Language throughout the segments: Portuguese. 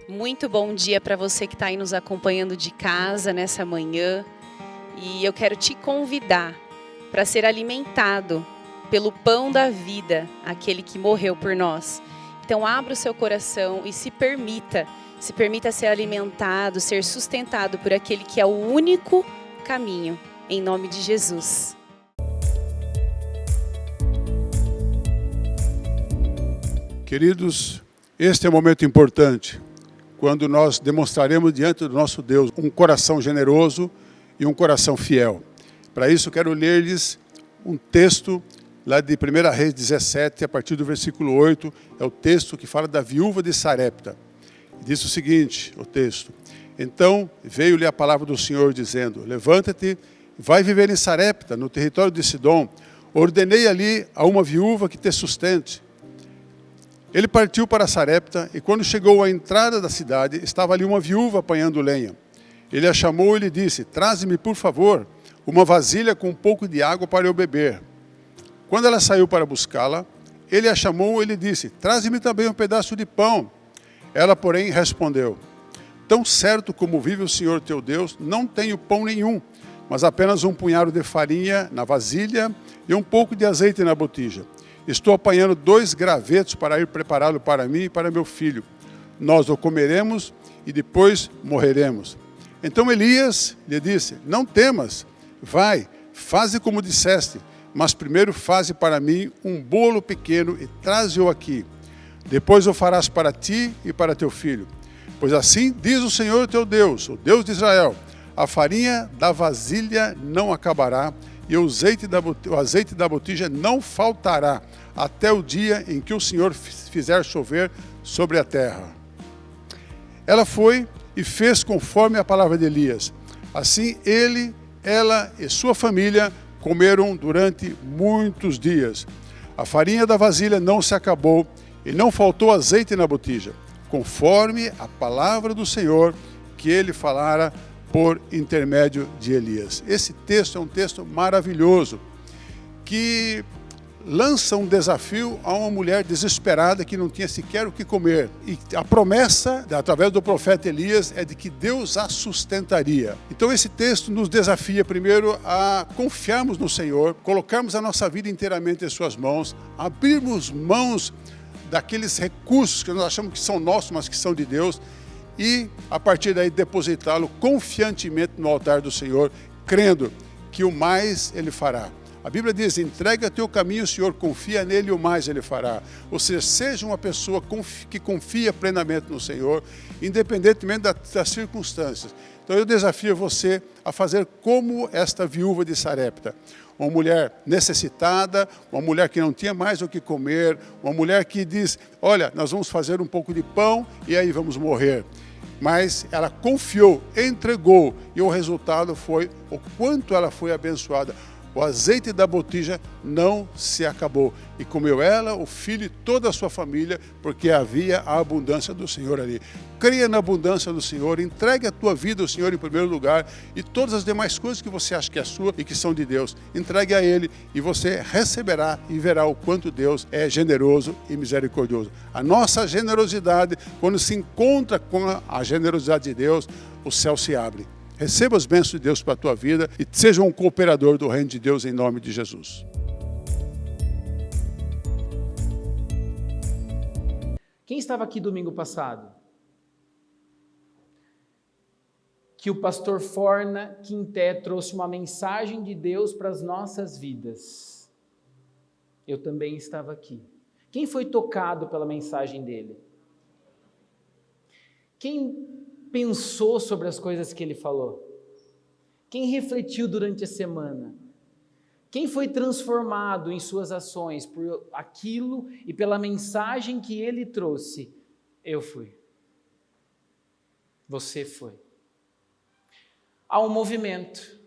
Muito bom dia para você que está aí nos acompanhando de casa nessa manhã. E eu quero te convidar para ser alimentado pelo pão da vida, aquele que morreu por nós. Então abra o seu coração e se permita ser alimentado, ser sustentado por aquele que é o único caminho, em nome de Jesus. Queridos, este é um momento importante, quando nós demonstraremos diante do nosso Deus um coração generoso e um coração fiel. Para isso, quero ler-lhes um texto lá de 1 Reis 17, a partir do versículo 8, é o texto que fala da viúva de Sarepta. Diz o seguinte, o texto: Então veio-lhe a palavra do Senhor, dizendo: Levanta-te, vai viver em Sarepta, no território de Sidom. Ordenei ali a uma viúva que te sustente. Ele partiu para Sarepta, e quando chegou à entrada da cidade, estava ali uma viúva apanhando lenha. Ele a chamou e lhe disse: Traze-me, por favor, uma vasilha com um pouco de água para eu beber. Quando ela saiu para buscá-la, ele a chamou e lhe disse: Traze-me também um pedaço de pão. Ela, porém, respondeu: Tão certo como vive o Senhor teu Deus, não tenho pão nenhum, mas apenas um punhado de farinha na vasilha e um pouco de azeite na botija. Estou apanhando 2 gravetos para ir prepará-lo para mim e para meu filho. Nós o comeremos e depois morreremos. Então Elias lhe disse: Não temas, vai, faze como disseste, mas primeiro faze para mim um bolo pequeno e traze-o aqui. Depois o farás para ti e para teu filho. Pois assim diz o Senhor teu Deus, o Deus de Israel: a farinha da vasilha não acabará, e o azeite da botija não faltará, até o dia em que o Senhor fizer chover sobre a terra. Ela foi e fez conforme a palavra de Elias. Assim ele, ela e sua família comeram durante muitos dias. A farinha da vasilha não se acabou e não faltou azeite na botija, conforme a palavra do Senhor que ele falara por intermédio de Elias. Esse texto é um texto maravilhoso, que lança um desafio a uma mulher desesperada que não tinha sequer o que comer. E a promessa, através do profeta Elias, é de que Deus a sustentaria. Então esse texto nos desafia primeiro a confiarmos no Senhor, colocarmos a nossa vida inteiramente em suas mãos, abrirmos mãos daqueles recursos que nós achamos que são nossos, mas que são de Deus, e a partir daí depositá-lo confiantemente no altar do Senhor, crendo que o mais Ele fará. A Bíblia diz: entrega teu caminho, Senhor, confia nele e o mais Ele fará. Ou seja, seja uma pessoa que confia plenamente no Senhor, independentemente das circunstâncias. Então eu desafio você a fazer como esta viúva de Sarepta. uma mulher necessitada, uma mulher que não tinha mais o que comer, uma mulher que diz, olha, nós vamos fazer um pouco de pão e aí vamos morrer. Mas ela confiou, entregou, e o resultado foi o quanto ela foi abençoada. O azeite da botija não se acabou. E comeu ela, o filho e toda a sua família, porque havia a abundância do Senhor ali. Creia na abundância do Senhor, entregue a tua vida ao Senhor em primeiro lugar e todas as demais coisas que você acha que é sua e que são de Deus. Entregue a Ele e você receberá e verá o quanto Deus é generoso e misericordioso. A nossa generosidade, quando se encontra com a generosidade de Deus, o céu se abre. Receba as bênçãos de Deus para a tua vida e seja um cooperador do reino de Deus em nome de Jesus. Quem estava aqui domingo passado? Que o pastor Forna Quinté trouxe uma mensagem de Deus para as nossas vidas. Eu também estava aqui. Quem foi tocado pela mensagem dele? Quem pensou sobre as coisas que ele falou? Quem refletiu durante a semana? Quem foi transformado em suas ações por aquilo e pela mensagem que ele trouxe? Eu fui. Você foi. Há um movimento.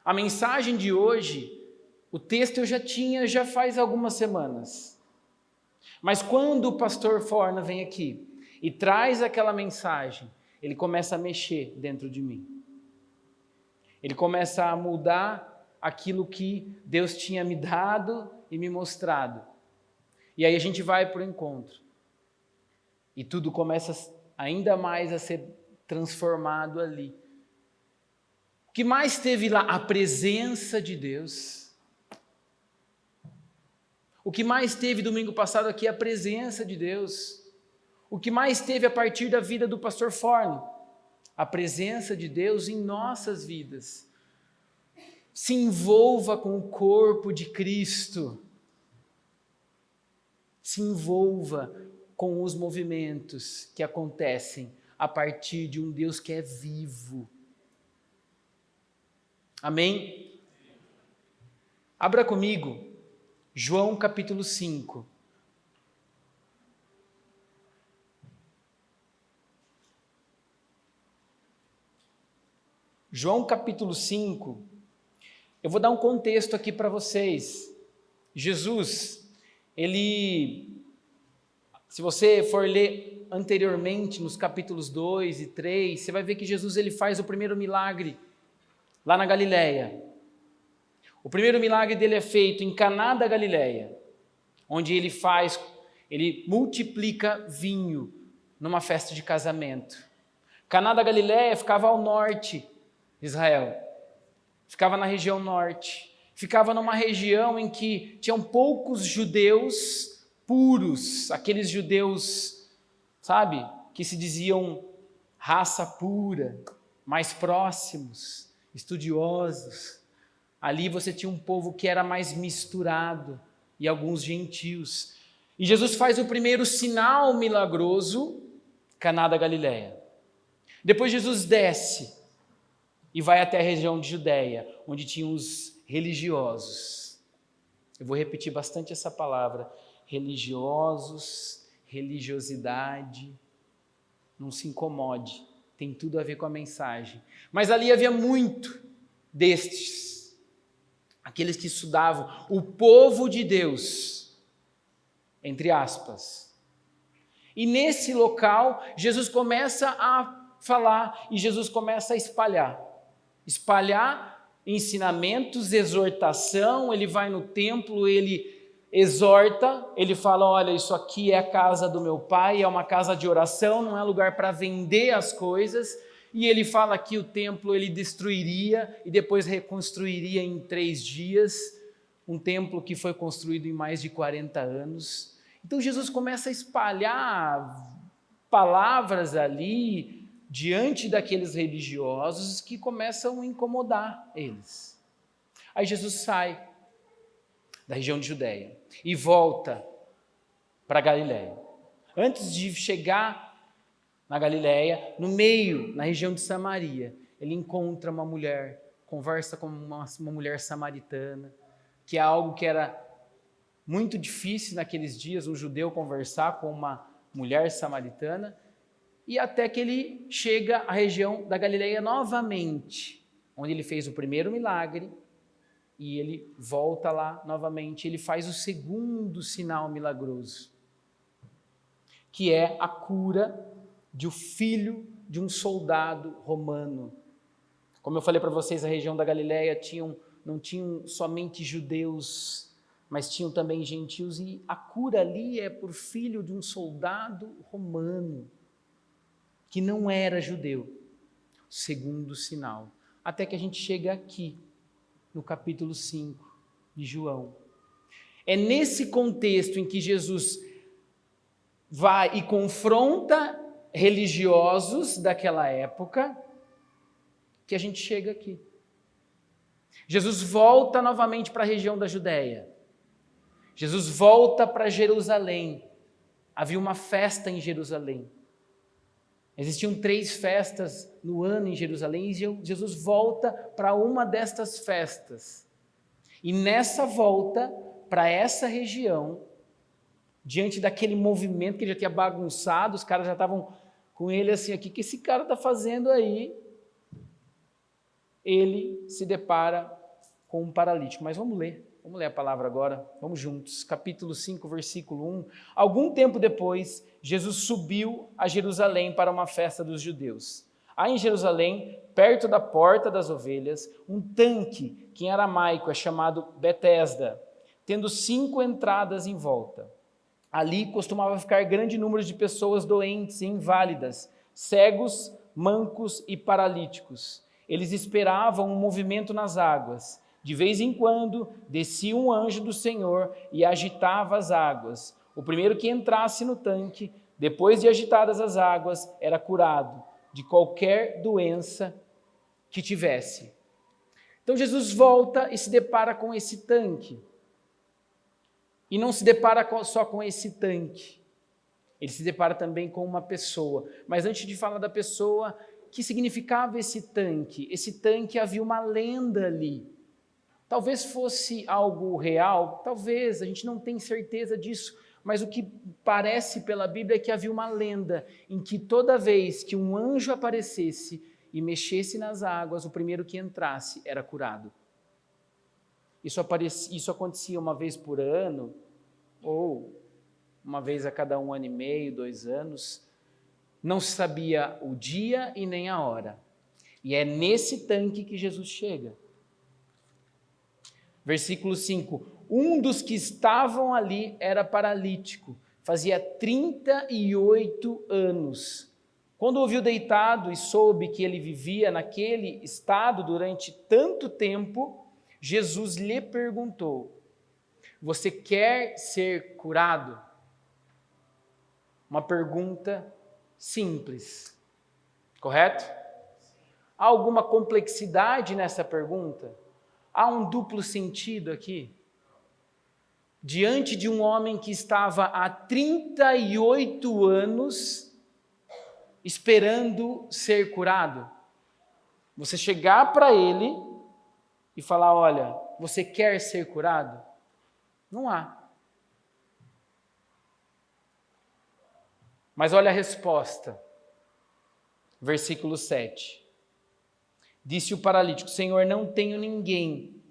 A mensagem de hoje, o texto eu já tinha já faz algumas semanas. Mas quando o pastor Forna vem aqui e traz aquela mensagem, ele começa a mexer dentro de mim. Ele começa a mudar aquilo que Deus tinha me dado e me mostrado. E aí a gente vai para o encontro. E tudo começa ainda mais a ser transformado ali. O que mais teve lá? A presença de Deus. O que mais teve domingo passado aqui? A presença de Deus. O que mais teve a partir da vida do pastor Forno? A presença de Deus em nossas vidas. Se envolva com o corpo de Cristo. Se envolva com os movimentos que acontecem a partir de um Deus que é vivo. Amém? Abra comigo, João capítulo 5. João capítulo 5, eu vou dar um contexto aqui para vocês. Jesus, se você for ler anteriormente nos capítulos 2 e 3, você vai ver que Jesus ele faz o primeiro milagre lá na Galileia. O primeiro milagre dele é feito em Caná da Galileia, onde ele multiplica vinho numa festa de casamento. Caná da Galileia ficava ao norte de Israel, ficava na região norte, ficava numa região em que tinham poucos judeus puros, aqueles judeus, sabe, que se diziam raça pura, mais próximos, estudiosos. Ali você tinha um povo que era mais misturado e alguns gentios. E Jesus faz o primeiro sinal milagroso, Caná da Galileia. Depois Jesus desce e vai até a região de Judeia, onde tinham os religiosos. Eu vou repetir bastante essa palavra, religiosos, religiosidade. Não se incomode, tem tudo a ver com a mensagem. Mas ali havia muito destes, aqueles que estudavam o povo de Deus, entre aspas. E nesse local, Jesus começa a falar e Jesus começa a espalhar ensinamentos, exortação. Ele vai no templo, ele exorta, ele fala, olha, isso aqui é a casa do meu pai, é uma casa de oração, não é lugar para vender as coisas. E ele fala que o templo ele destruiria e depois reconstruiria em 3 dias, um templo que foi construído em mais de 40 anos. Então Jesus começa a espalhar palavras ali diante daqueles religiosos que começam a incomodar eles. Aí Jesus sai da região de Judeia e volta para Galileia. Antes de chegar na Galileia, no meio, na região de Samaria, ele encontra uma mulher, conversa com uma mulher samaritana, que é algo que era muito difícil naqueles dias, um judeu conversar com uma mulher samaritana, e até que ele chega à região da Galileia novamente, onde ele fez o primeiro milagre, e ele volta lá novamente, ele faz o segundo sinal milagroso, que é a cura de um filho de um soldado romano. Como eu falei para vocês, a região da Galileia não tinham somente judeus, mas tinham também gentios, e a cura ali é por filho de um soldado romano, que não era judeu. Segundo sinal. Até que a gente chega aqui, no capítulo 5 de João. É nesse contexto em que Jesus vai e confronta religiosos daquela época, que a gente chega aqui. Jesus volta novamente para a região da Judéia. Jesus volta para Jerusalém. Havia uma festa em Jerusalém. Existiam 3 festas no ano em Jerusalém e Jesus volta para uma destas festas. E nessa volta para essa região, diante daquele movimento que ele já tinha bagunçado, os caras já estavam com ele assim, o que esse cara está fazendo aí? Ele se depara com um paralítico. Mas vamos ler a palavra agora, vamos juntos. Capítulo 5, versículo 1. Algum tempo depois, Jesus subiu a Jerusalém para uma festa dos judeus. Há em Jerusalém, perto da porta das ovelhas, um tanque, que em aramaico é chamado Betesda, tendo 5 entradas em volta. Ali costumava ficar grande número de pessoas doentes e inválidas, cegos, mancos e paralíticos. Eles esperavam um movimento nas águas. De vez em quando, descia um anjo do Senhor e agitava as águas. O primeiro que entrasse no tanque, depois de agitadas as águas, era curado de qualquer doença que tivesse. Então Jesus volta e se depara com esse tanque. E não se depara só com esse tanque. Ele se depara também com uma pessoa. Mas antes de falar da pessoa, que significava esse tanque? Esse tanque, havia uma lenda ali. Talvez fosse algo real, talvez, a gente não tem certeza disso, mas o que parece pela Bíblia é que havia uma lenda em que toda vez que um anjo aparecesse e mexesse nas águas, o primeiro que entrasse era curado. Isso acontecia uma vez por ano, ou uma vez a cada 1 ano e meio, 2 anos. Não se sabia o dia e nem a hora. E é nesse tanque que Jesus chega. Versículo 5. Um dos que estavam ali era paralítico, fazia 38 anos. Quando o ouviu deitado e soube que ele vivia naquele estado durante tanto tempo, Jesus lhe perguntou: você quer ser curado? Uma pergunta simples, correto? Há alguma complexidade nessa pergunta? Há um duplo sentido aqui? Diante de um homem que estava há 38 anos esperando ser curado, você chegar para ele e falar: olha, você quer ser curado? Não há. Mas olha a resposta. Versículo 7. Disse o paralítico: Senhor, não tenho ninguém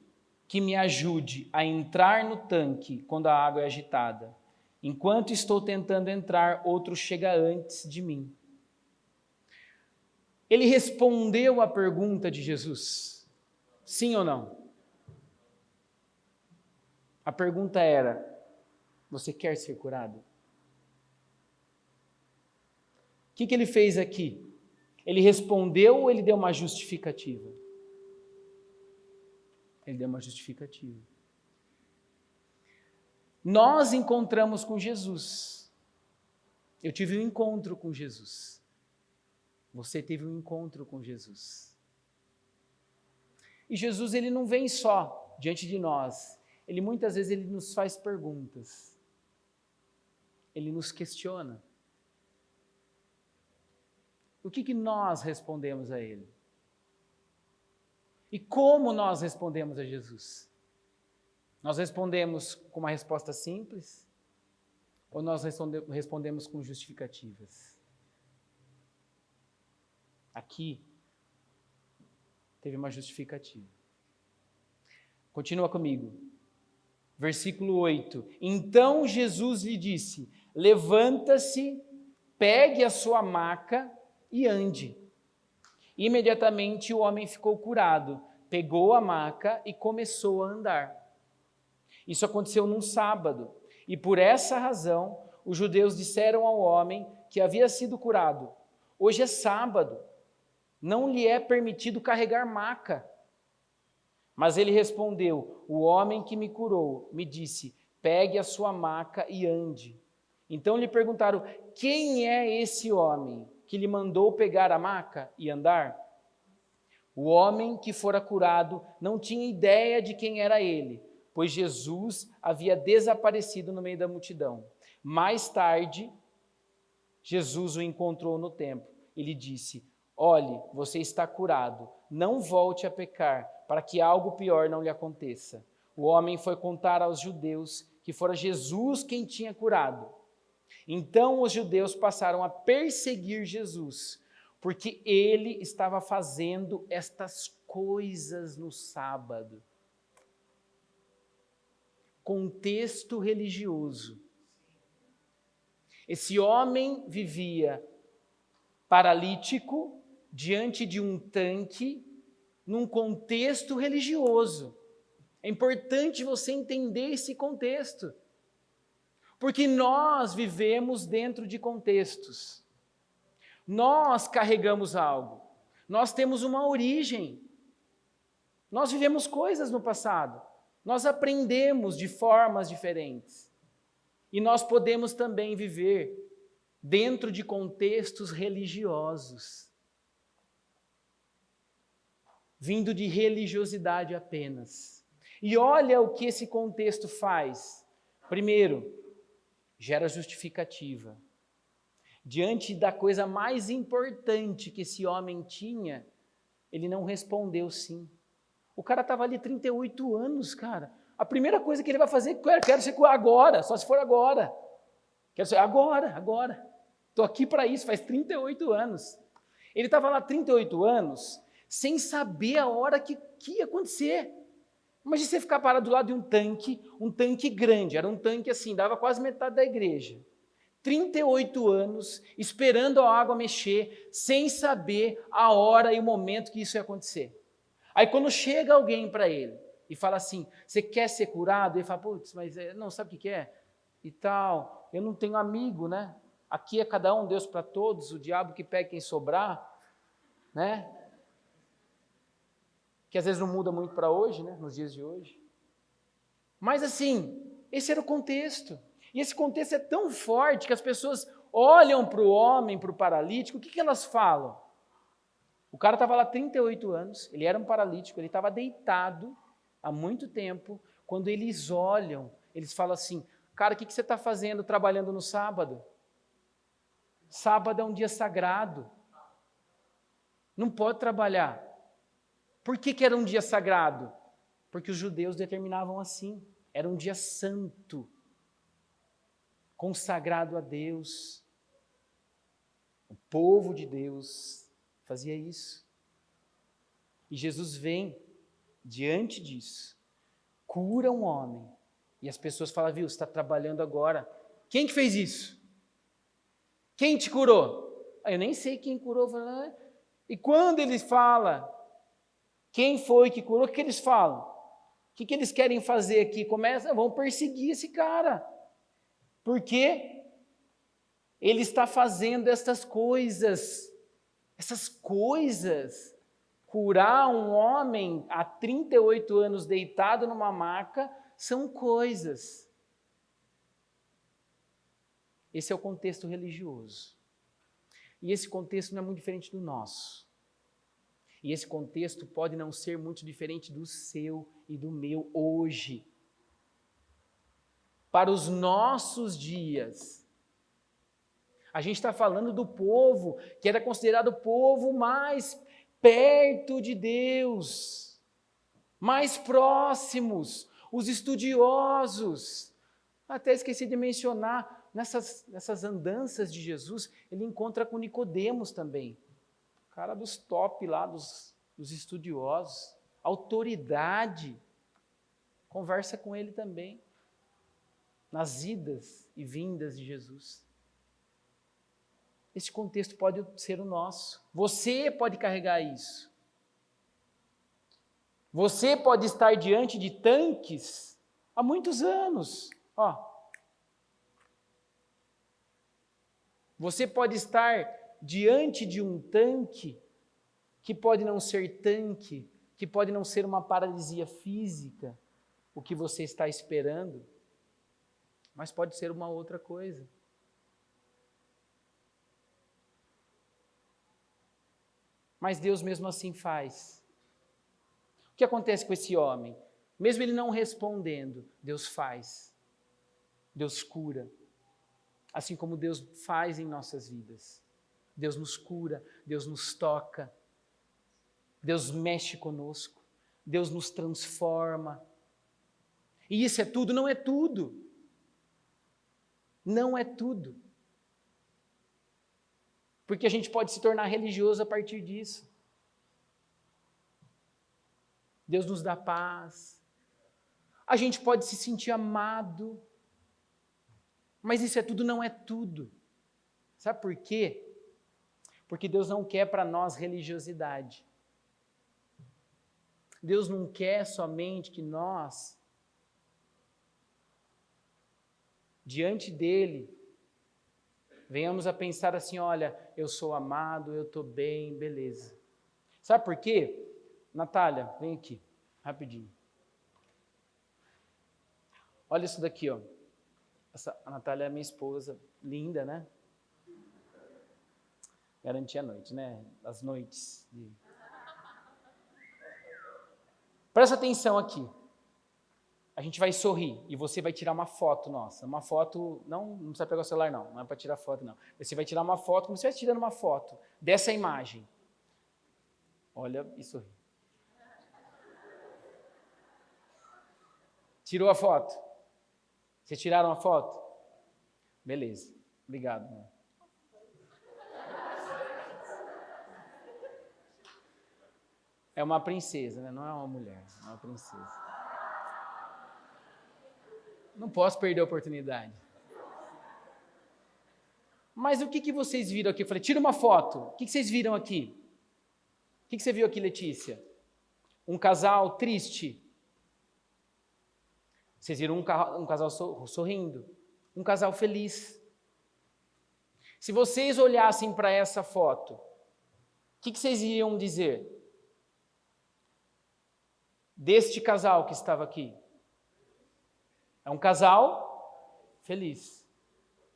que me ajude a entrar no tanque quando a água é agitada. Enquanto estou tentando entrar, outro chega antes de mim. Ele respondeu à pergunta de Jesus. Sim ou não? A pergunta era: você quer ser curado? O que ele fez aqui? Ele respondeu ou ele deu uma justificativa? Ele deu uma justificativa. Nós encontramos com Jesus. Eu tive um encontro com Jesus. Você teve um encontro com Jesus. E Jesus, ele não vem só diante de nós. Ele muitas vezes ele nos faz perguntas. Ele nos questiona. O que nós respondemos a ele? E como nós respondemos a Jesus? Nós respondemos com uma resposta simples ou nós respondemos com justificativas? Aqui teve uma justificativa. Continua comigo. Versículo 8. Então Jesus lhe disse: levanta-se, pegue a sua maca e ande. Imediatamente o homem ficou curado, pegou a maca e começou a andar. Isso aconteceu num sábado, e por essa razão os judeus disseram ao homem que havia sido curado: hoje é sábado, não lhe é permitido carregar maca. Mas ele respondeu: o homem que me curou me disse: pegue a sua maca e ande. Então lhe perguntaram: quem é esse homem que lhe mandou pegar a maca e andar? O homem que fora curado não tinha ideia de quem era ele, pois Jesus havia desaparecido no meio da multidão. Mais tarde, Jesus o encontrou no templo e lhe disse: olhe, você está curado, não volte a pecar, para que algo pior não lhe aconteça. O homem foi contar aos judeus que fora Jesus quem tinha curado. Então os judeus passaram a perseguir Jesus, porque ele estava fazendo estas coisas no sábado. Contexto religioso. Esse homem vivia paralítico diante de um tanque, num contexto religioso. É importante você entender esse contexto, porque nós vivemos dentro de contextos. Nós carregamos algo, nós temos uma origem, nós vivemos coisas no passado, nós aprendemos de formas diferentes, e nós podemos também viver dentro de contextos religiosos, vindo de religiosidade apenas. E olha o que esse contexto faz. Primeiro, gera justificativa. Diante da coisa mais importante que esse homem tinha, ele não respondeu sim. O cara estava ali 38 anos, cara. A primeira coisa que ele vai fazer é: quero ser curado agora, só se for agora. Quero ser agora. Estou aqui para isso, faz 38 anos. Ele estava lá 38 anos, sem saber a hora que ia acontecer. Imagina você ficar parado do lado de um tanque grande, era um tanque assim, dava quase metade da igreja. 38 anos, esperando a água mexer, sem saber a hora e o momento que isso ia acontecer. Aí quando chega alguém para ele e fala assim: você quer ser curado? Ele fala: putz, mas não, sabe o que é? E tal, eu não tenho amigo, né? Aqui é cada um Deus para todos, o diabo que pega quem sobrar, né? Que às vezes não muda muito para hoje, né? Nos dias de hoje. Mas assim, esse era o contexto. E esse contexto é tão forte que as pessoas olham para o homem, para o paralítico, o que elas falam? O cara estava lá 38 anos, ele era um paralítico, ele estava deitado há muito tempo. Quando eles olham, eles falam assim: cara, o que você está fazendo trabalhando no sábado? Sábado é um dia sagrado, não pode trabalhar. Por que era um dia sagrado? Porque os judeus determinavam assim, era um dia santo, consagrado a Deus. O povo de Deus fazia isso. E Jesus vem diante disso, cura um homem, e as pessoas falam: viu, você está trabalhando agora. Quem que fez isso? Quem te curou? Eu nem sei quem curou. E quando ele fala quem foi que curou, o que eles falam? O que eles querem fazer aqui? Vão perseguir esse cara. Porque ele está fazendo essas coisas. Curar um homem há 38 anos deitado numa maca são coisas. Esse é o contexto religioso. E esse contexto não é muito diferente do nosso. E esse contexto pode não ser muito diferente do seu e do meu hoje. Para os nossos dias. A gente está falando do povo que era considerado o povo mais perto de Deus, mais próximos, Os estudiosos. Até esqueci de mencionar, nessas andanças de Jesus, ele encontra com Nicodemos também. O cara dos top lá, dos estudiosos. Autoridade. Conversa com ele também. Nas idas e vindas de Jesus. Esse contexto pode ser o nosso. Você pode carregar isso. Você pode estar diante de tanques há muitos anos. Você pode estar diante de um tanque que pode não ser tanque, que pode não ser uma paralisia física, o que você está esperando, mas pode ser uma outra coisa. Mas Deus mesmo assim faz. O que acontece com esse homem? Mesmo ele não respondendo, Deus faz. Deus cura. Assim como Deus faz em nossas vidas. Deus nos cura, Deus nos toca, Deus mexe conosco, Deus nos transforma. E isso é tudo? Não é tudo. Não é tudo. Porque a gente pode se tornar religioso a partir disso. Deus nos dá paz. A gente pode se sentir amado. Mas isso é tudo, não é tudo. Sabe por quê? Porque Deus não quer para nós religiosidade. Deus não quer somente que nós, diante dEle, venhamos a pensar assim, olha, eu sou amado, eu estou bem, beleza. Sabe por quê? Natália, vem aqui, rapidinho. Olha isso daqui, ó. A Natália é minha esposa, linda, né? Garantia a noite, né? As noites. Presta atenção aqui. A gente vai sorrir e você vai tirar uma foto nossa. Uma foto, não precisa pegar o celular não é para tirar foto não. Você vai tirar uma foto, como se estivesse tirando uma foto dessa imagem. Olha e sorri. Tirou a foto? Vocês tiraram a foto? Beleza, obrigado. Né? É uma princesa, né? Não é uma mulher, é uma princesa. Não posso perder a oportunidade. Mas o que vocês viram aqui? Eu falei, tira uma foto. O que vocês viram aqui? O que você viu aqui, Letícia? Um casal triste. Vocês viram um casal sorrindo. Um casal feliz. Se vocês olhassem para essa foto, o que vocês iriam dizer? Deste casal que estava aqui. É um casal feliz.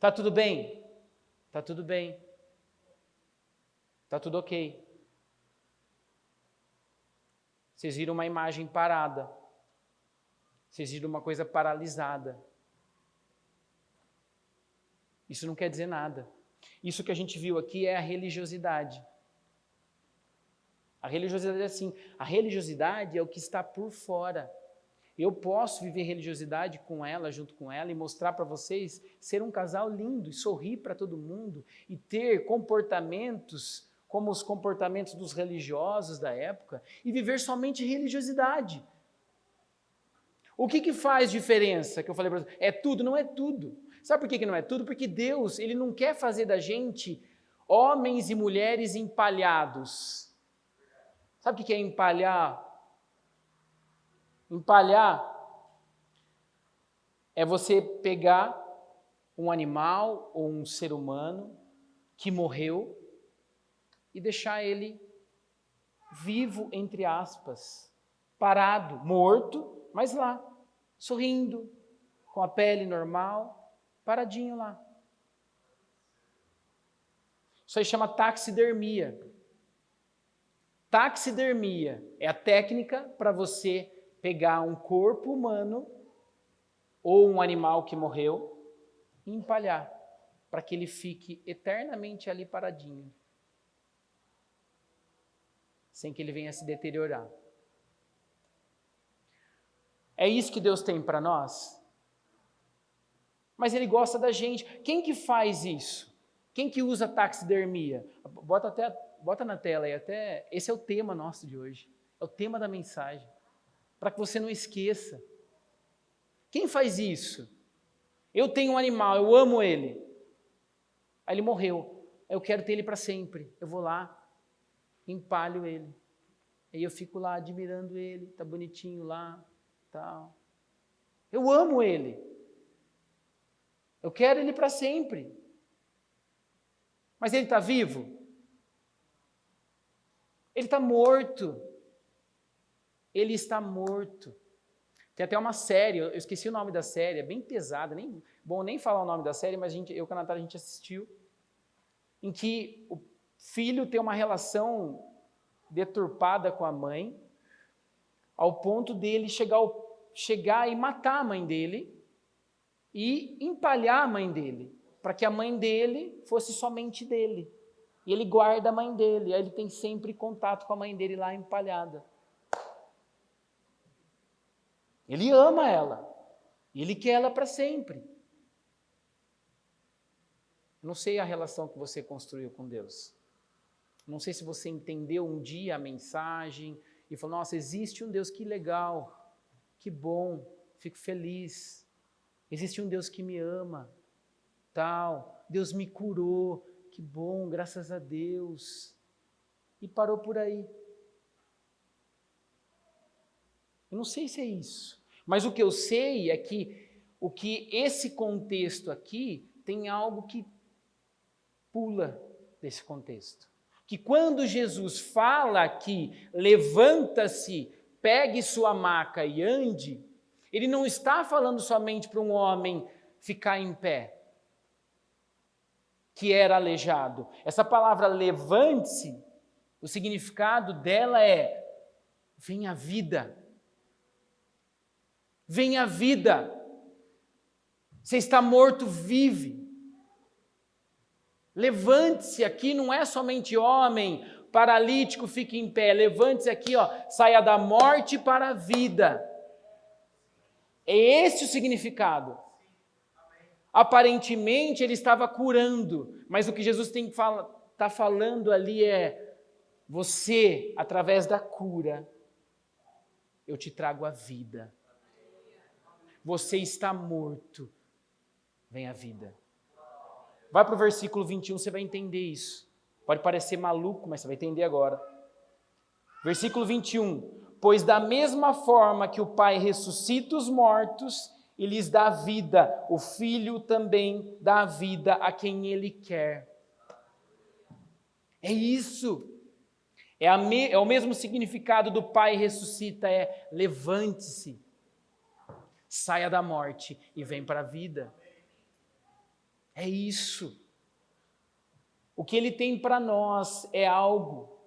Tá tudo bem? Tá tudo bem. Tá tudo ok. Vocês viram uma imagem parada. Vocês viram uma coisa paralisada. Isso não quer dizer nada. Isso que a gente viu aqui é a religiosidade. A religiosidade é assim. A religiosidade é o que está por fora. Eu posso viver religiosidade com ela, junto com ela, e mostrar para vocês ser um casal lindo, e sorrir para todo mundo, e ter comportamentos como os comportamentos dos religiosos da época, e viver somente religiosidade. O que faz diferença, que eu falei para vocês? É tudo? Não é tudo. Sabe por que não é tudo? Porque Deus, Ele não quer fazer da gente homens e mulheres empalhados. Sabe o que é empalhar? Empalhar é você pegar um animal ou um ser humano que morreu e deixar ele vivo, entre aspas, parado, morto, mas lá, sorrindo, com a pele normal, paradinho lá. Isso aí chama taxidermia. Taxidermia é a técnica para você pegar um corpo humano ou um animal que morreu e empalhar, para que ele fique eternamente ali paradinho, sem que ele venha se deteriorar. É isso que Deus tem para nós? Mas Ele gosta da gente. Quem que faz isso? Quem que usa taxidermia? Bota na tela aí, esse é o tema nosso de hoje. É o tema da mensagem. Para que você não esqueça. Quem faz isso? Eu tenho um animal, eu amo ele. Aí ele morreu. Eu quero ter ele para sempre. Eu vou lá, empalho ele. Aí eu fico lá admirando ele, tá bonitinho lá, tal. Eu amo ele. Eu quero ele para sempre. Mas ele está vivo? Ele está morto. Ele está morto. Tem até uma série, eu esqueci o nome da série, é bem pesada, nem falar o nome da série, mas eu com a Natália a gente assistiu, em que o filho tem uma relação deturpada com a mãe, ao ponto dele chegar e matar a mãe dele e empalhar a mãe dele, para que a mãe dele fosse somente dele. E ele guarda a mãe dele, aí ele tem sempre contato com a mãe dele lá empalhada. Ele ama ela, e ele quer ela para sempre. Não sei a relação que você construiu com Deus. Não sei se você entendeu um dia a mensagem e falou, nossa, existe um Deus, que legal, que bom, fico feliz. Existe um Deus que me ama, tal, Deus me curou, que bom, graças a Deus. E parou por aí. Eu não sei se é isso, mas o que eu sei é que esse contexto aqui tem algo que pula desse contexto. Que quando Jesus fala que levanta-se, pegue sua maca e ande, ele não está falando somente para um homem ficar em pé, que era aleijado. Essa palavra levante-se, o significado dela é venha a vida. Venha a vida. Você está morto, vive. Levante-se aqui, não é somente homem, paralítico, fique em pé. Levante-se aqui, saia da morte para a vida. É esse o significado. Aparentemente ele estava curando, mas o que Jesus está falando ali é: você, através da cura, eu te trago a vida. Você está morto, vem a vida. Vai para o versículo 21, você vai entender isso. Pode parecer maluco, mas você vai entender agora. Versículo 21. Pois da mesma forma que o Pai ressuscita os mortos e lhes dá vida, o Filho também dá vida a quem Ele quer. É isso. É o mesmo significado do Pai ressuscita, é levante-se. Saia da morte e vem para a vida. É isso. O que Ele tem para nós é algo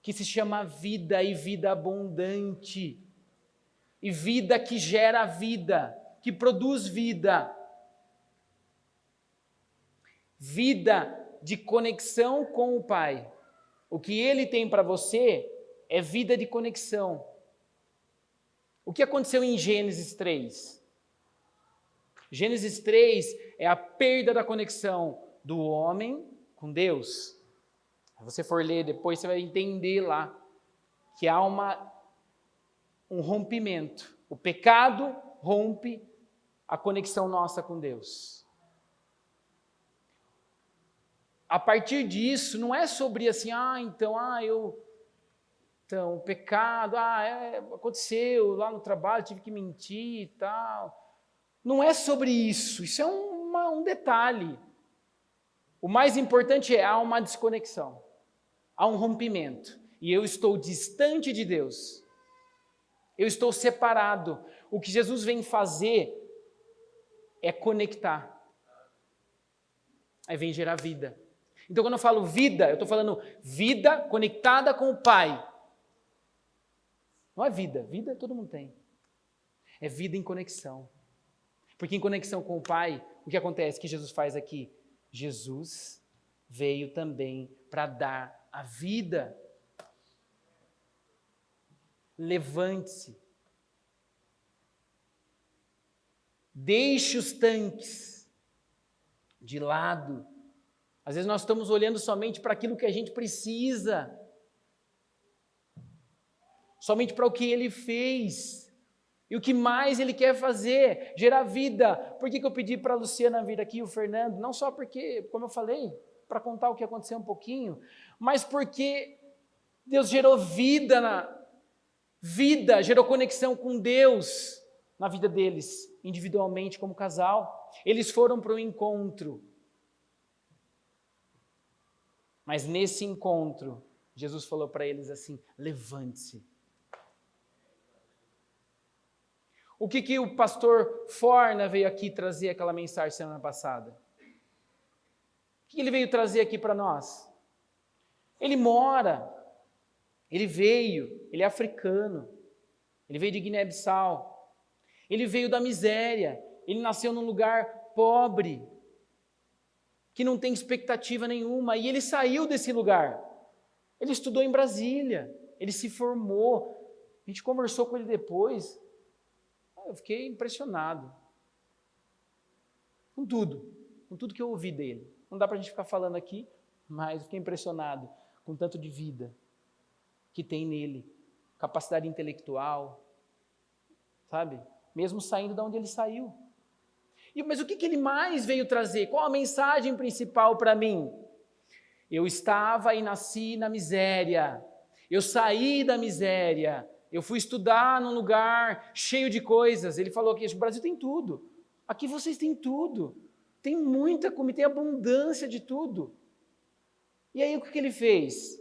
que se chama vida, e vida abundante. E vida que gera vida, que produz vida. Vida de conexão com o Pai. O que Ele tem para você é vida de conexão. O que aconteceu em Gênesis 3? Gênesis 3 é a perda da conexão do homem com Deus. Se você for ler depois, você vai entender lá que há um rompimento. O pecado rompe a conexão nossa com Deus. A partir disso, não é sobre assim, o pecado, aconteceu lá no trabalho, tive que mentir e tal. Não é sobre isso, isso é um detalhe. O mais importante há uma desconexão, há um rompimento, e eu estou distante de Deus, eu estou separado. O que Jesus vem fazer é conectar, aí vem gerar vida. Então quando eu falo vida, eu estou falando vida conectada com o Pai. Não é vida todo mundo tem. É vida em conexão. Porque em conexão com o Pai, o que acontece? Que Jesus faz aqui? Jesus veio também para dar a vida. Levante-se. Deixe os tanques de lado. Às vezes nós estamos olhando somente para aquilo que a gente precisa, somente para o que Ele fez, e o que mais Ele quer fazer, gerar vida. Por que eu pedi para a Luciana vir aqui, o Fernando? Não só porque, como eu falei, para contar o que aconteceu um pouquinho, mas porque Deus gerou vida, gerou conexão com Deus na vida deles, individualmente como casal. Eles foram para o encontro. Mas nesse encontro, Jesus falou para eles assim: levante-se. O que o pastor Forna veio aqui trazer aquela mensagem semana passada? O que ele veio trazer aqui para nós? Ele mora, ele veio, ele é africano, ele veio de Guiné-Bissau, ele veio da miséria, ele nasceu num lugar pobre, que não tem expectativa nenhuma, e ele saiu desse lugar. Ele estudou em Brasília, ele se formou, a gente conversou com ele depois, eu fiquei impressionado com tudo que eu ouvi dele. Não dá para a gente ficar falando aqui, mas eu fiquei impressionado com tanto de vida que tem nele, capacidade intelectual, sabe? Mesmo saindo de onde ele saiu. Mas o que ele mais veio trazer? Qual a mensagem principal para mim? Eu estava e nasci na miséria, eu saí da miséria, eu fui estudar num lugar cheio de coisas. Ele falou que o Brasil tem tudo, aqui vocês têm tudo, tem muita comida, tem abundância de tudo. E aí o que ele fez?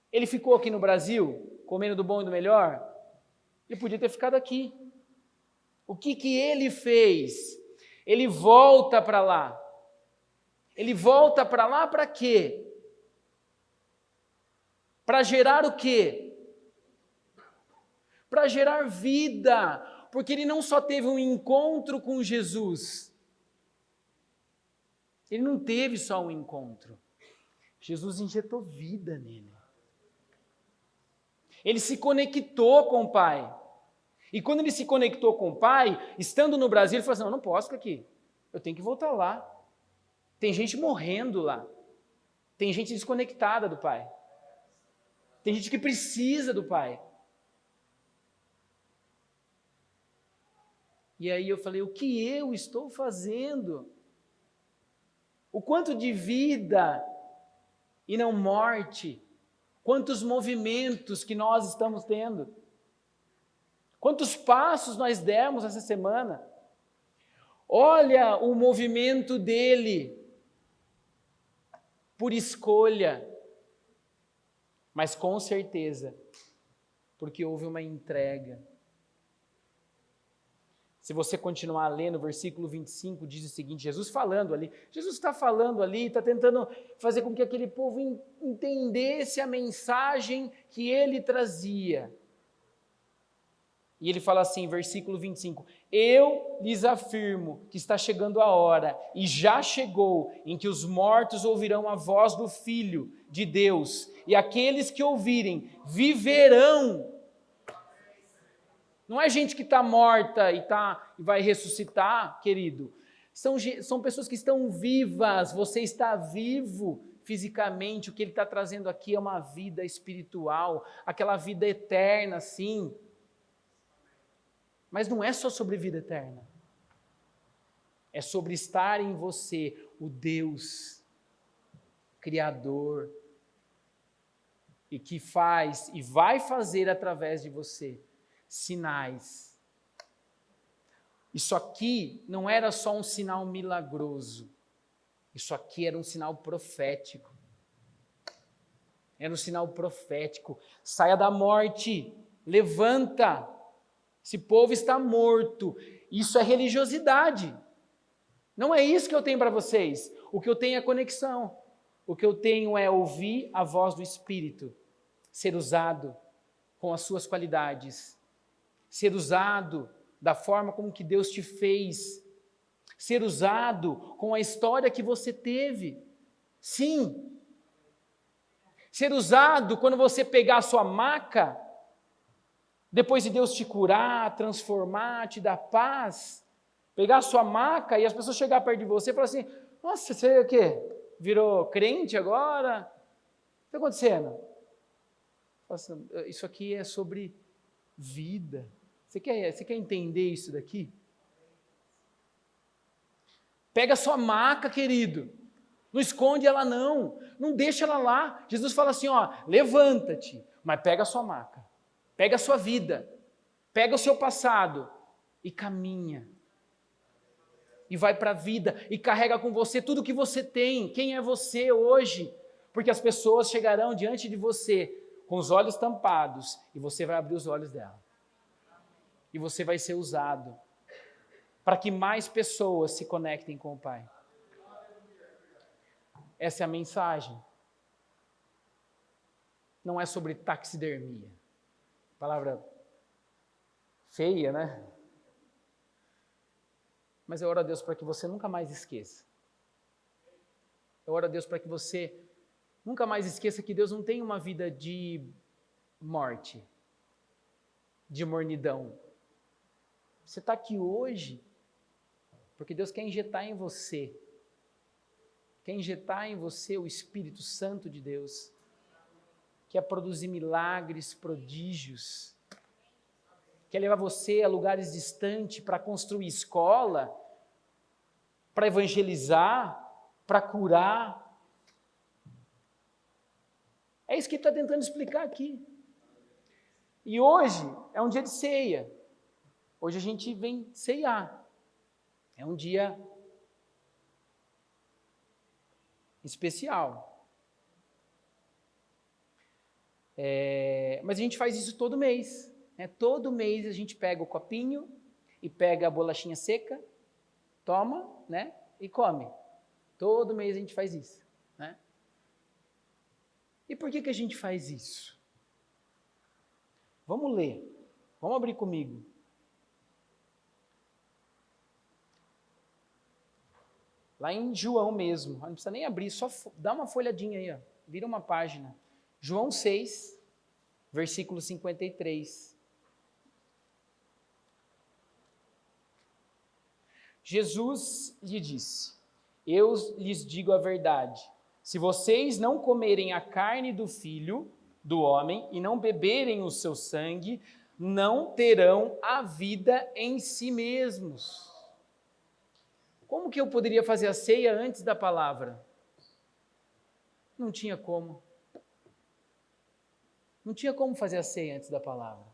Ele ficou aqui no Brasil, comendo do bom e do melhor? Ele podia ter ficado aqui. O que ele fez? Ele volta para lá. Ele volta para lá para quê? Para gerar o quê? Para gerar vida. Porque ele não só teve um encontro com Jesus. Ele não teve só um encontro. Jesus injetou vida nele. Ele se conectou com o Pai. E quando ele se conectou com o Pai, estando no Brasil, ele falou assim: eu não posso ficar aqui, eu tenho que voltar lá. Tem gente morrendo lá. Tem gente desconectada do Pai. Tem gente que precisa do Pai. E aí eu falei: o que eu estou fazendo? O quanto de vida e não morte, quantos movimentos que nós estamos tendo. Quantos passos nós demos essa semana? Olha o movimento dele, por escolha, mas com certeza, porque houve uma entrega. Se você continuar lendo, o versículo 25 diz o seguinte, Jesus está falando ali, está tentando fazer com que aquele povo entendesse a mensagem que ele trazia. E ele fala assim, versículo 25, eu lhes afirmo que está chegando a hora, e já chegou, em que os mortos ouvirão a voz do Filho de Deus, e aqueles que ouvirem viverão. Não é gente que está morta e vai ressuscitar, querido. São pessoas que estão vivas, você está vivo fisicamente, o que ele está trazendo aqui é uma vida espiritual, aquela vida eterna, sim. Mas não é só sobre vida eterna. É sobre estar em você, o Deus Criador, e que faz e vai fazer através de você sinais. Isso aqui não era só um sinal milagroso. Isso aqui era um sinal profético. Era um sinal profético. Saia da morte, levanta. Esse povo está morto. Isso é religiosidade. Não é isso que eu tenho para vocês. O que eu tenho é conexão. O que eu tenho é ouvir a voz do Espírito, ser usado com as suas qualidades, ser usado da forma como que Deus te fez, ser usado com a história que você teve. Sim. Ser usado quando você pegar a sua maca, depois de Deus te curar, transformar, te dar paz, Pegar a sua maca e as pessoas chegar perto de você e falar assim, nossa, você é o quê? Virou crente agora? O que está acontecendo? Assim, isso aqui é sobre vida. Você quer entender isso daqui? Pega a sua maca, querido. Não esconde ela não. Não deixa ela lá. Jesus fala assim, ó, levanta-te, mas pega a sua maca. Pega a sua vida. Pega o seu passado e caminha. E vai para a vida e carrega com você tudo que você tem. Quem é você hoje? Porque as pessoas chegarão diante de você com os olhos tampados e você vai abrir os olhos dela. E você vai ser usado para que mais pessoas se conectem com o Pai. Essa é a mensagem. Não é sobre taxidermia. Palavra feia, né? Mas eu oro a Deus para que você nunca mais esqueça. Eu oro a Deus para que você nunca mais esqueça que Deus não tem uma vida de morte, de mornidão. Você está aqui hoje porque Deus quer injetar em você. Quer injetar em você o Espírito Santo de Deus. Quer produzir milagres, prodígios. Quer levar você a lugares distantes para construir escola, para evangelizar, para curar. É isso que ele está tentando explicar aqui. E hoje é um dia de ceia. Hoje a gente vem ceiar. É um dia especial. Mas a gente faz isso todo mês. Todo mês a gente pega o copinho e pega a bolachinha seca, toma, e come. Todo mês a gente faz isso. E por que a gente faz isso? Vamos ler. Vamos abrir comigo. Lá em João mesmo, não precisa nem abrir, só dá uma folhadinha aí, ó, vira uma página. João 6, versículo 53. Jesus lhe disse, eu lhes digo a verdade, se vocês não comerem a carne do Filho do homem e não beberem o seu sangue, não terão a vida em si mesmos. Como que eu poderia fazer a ceia antes da palavra? Não tinha como. Não tinha como fazer a ceia antes da palavra.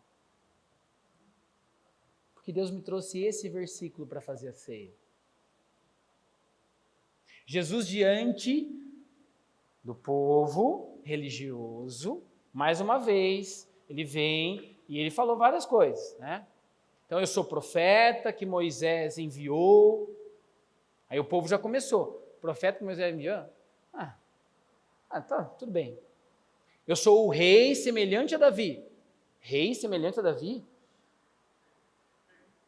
Porque Deus me trouxe esse versículo para fazer a ceia. Jesus diante do povo religioso, mais uma vez, ele vem e ele falou várias coisas, Então eu sou profeta que Moisés enviou. Aí o povo já começou. Profeta que Moisés enviou? Tá, tudo bem. Eu sou o rei semelhante a Davi. Rei semelhante a Davi?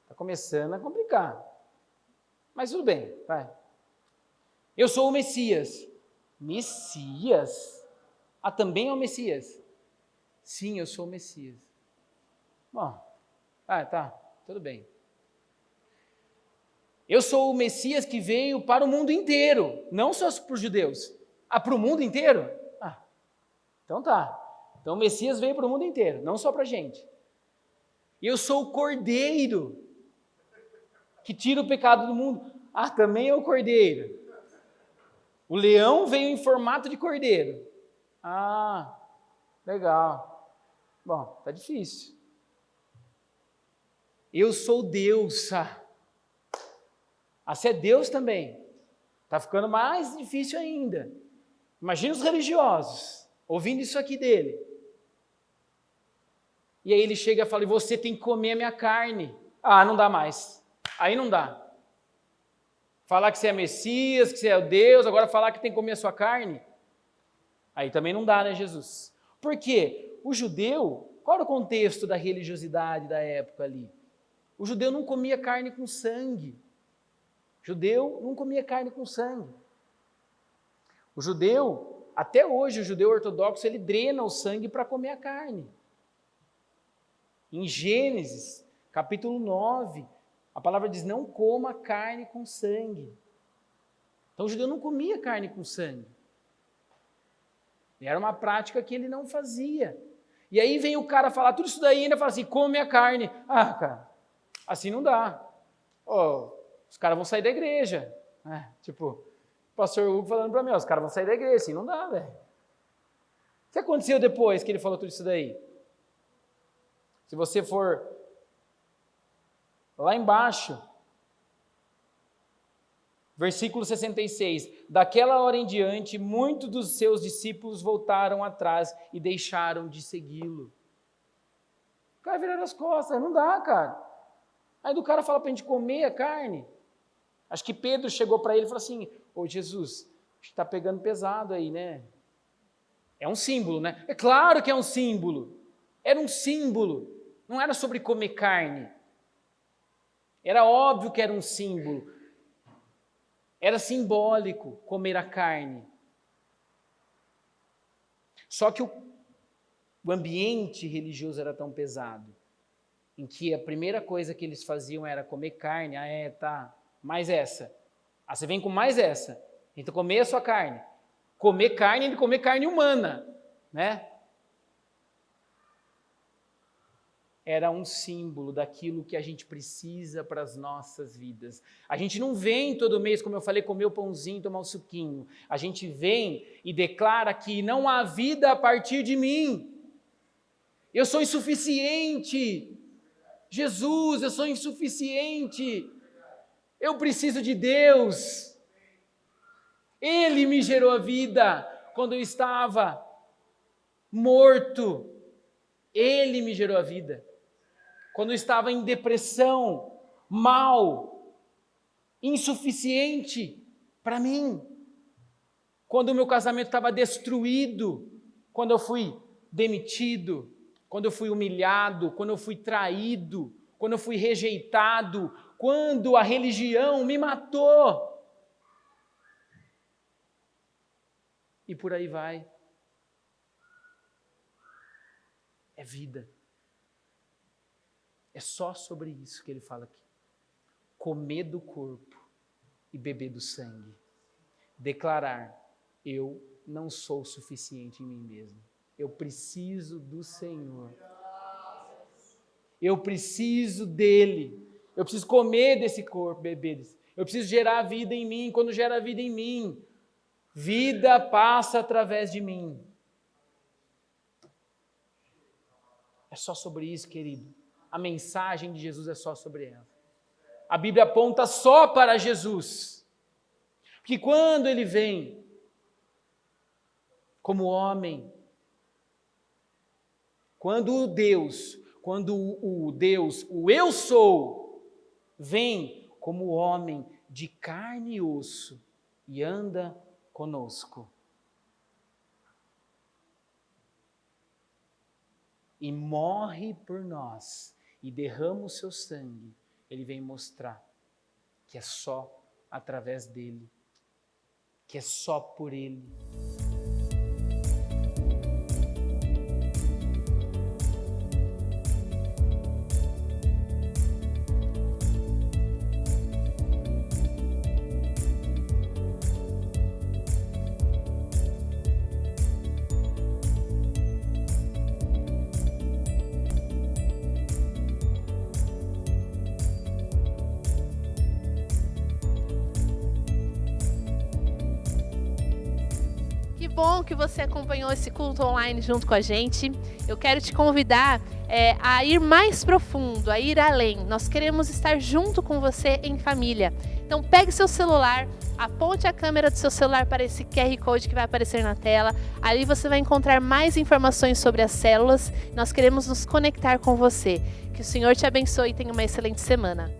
Está começando a complicar. Mas tudo bem, vai. Eu sou o Messias. Messias? Também é o Messias? Sim, eu sou o Messias. Bom, tá, tudo bem. Eu sou o Messias que veio para o mundo inteiro, não só para os judeus. Para o mundo inteiro? Então tá. Então o Messias veio para o mundo inteiro, não só para a gente. Eu sou o Cordeiro que tira o pecado do mundo. Também é o Cordeiro. O leão veio em formato de cordeiro. Legal. Bom, tá difícil. Eu sou Deus. Você é Deus também. Está ficando mais difícil ainda. Imagina os religiosos ouvindo isso aqui dele. E aí ele chega e fala, você tem que comer a minha carne. Não dá mais. Aí não dá. Falar que você é Messias, que você é o Deus, agora falar que tem que comer a sua carne. Aí também não dá, Jesus? Por quê? O judeu, qual era o contexto da religiosidade da época ali? O judeu não comia carne com sangue. O judeu não comia carne com sangue. O judeu, até hoje, o judeu ortodoxo, ele drena o sangue para comer a carne. Em Gênesis, capítulo 9, A palavra diz, não coma carne com sangue. Então o judeu não comia carne com sangue. Era uma prática que ele não fazia. E aí vem o cara falar tudo isso daí e ainda fala assim, come a carne. Ah, cara, assim não dá. Os caras vão sair da igreja. Tipo, o pastor Hugo falando para mim, os caras vão sair da igreja, assim não dá, velho. O que aconteceu depois que ele falou tudo isso daí? Se você for lá embaixo, versículo 66, daquela hora em diante, muitos dos seus discípulos voltaram atrás e deixaram de segui-lo. O cara viraram as costas, não dá, cara. Aí do cara fala para a gente comer a carne. Acho que Pedro chegou para ele e falou assim, ô Jesus, está pegando pesado aí, né? É um símbolo, né? É claro que é um símbolo. Era um símbolo. Não era sobre comer carne. Era óbvio que era um símbolo. Era simbólico comer a carne. Só que o ambiente religioso era tão pesado, em que a primeira coisa que eles faziam era comer carne. Tá, mais essa. Você vem com mais essa. Então comer a sua carne. Comer carne e comer carne humana, né? Era um símbolo daquilo que a gente precisa para as nossas vidas. A gente não vem todo mês, como eu falei, comer o pãozinho, tomar o suquinho. A gente vem e declara que não há vida a partir de mim. Eu sou insuficiente. Jesus, eu sou insuficiente. Eu preciso de Deus. Ele me gerou a vida quando eu estava morto. Ele me gerou a vida. Quando eu estava em depressão, mal, insuficiente para mim. Quando o meu casamento estava destruído, quando eu fui demitido, quando eu fui humilhado, quando eu fui traído, quando eu fui rejeitado, quando a religião me matou. E por aí vai. É vida. É só sobre isso que ele fala aqui. Comer do corpo e beber do sangue. Declarar, eu não sou suficiente em mim mesmo. Eu preciso do Senhor. Eu preciso dele. Eu preciso comer desse corpo, beber desse. Eu preciso gerar vida em mim. Quando gera vida em mim, vida passa através de mim. É só sobre isso, querido. A mensagem de Jesus é só sobre ela. A Bíblia aponta só para Jesus. Porque quando ele vem como homem, quando o Deus, o eu sou, vem como homem de carne e osso e anda conosco. E morre por nós, e derrama o seu sangue, ele vem mostrar que é só através dele, que é só por ele. Que bom que você acompanhou esse culto online junto com a gente. Eu quero te convidar a ir mais profundo, a ir além. Nós queremos estar junto com você em família. Então pegue seu celular, aponte a câmera do seu celular para esse QR Code que vai aparecer na tela. Ali você vai encontrar mais informações sobre as células. Nós queremos nos conectar com você. Que o Senhor te abençoe e tenha uma excelente semana.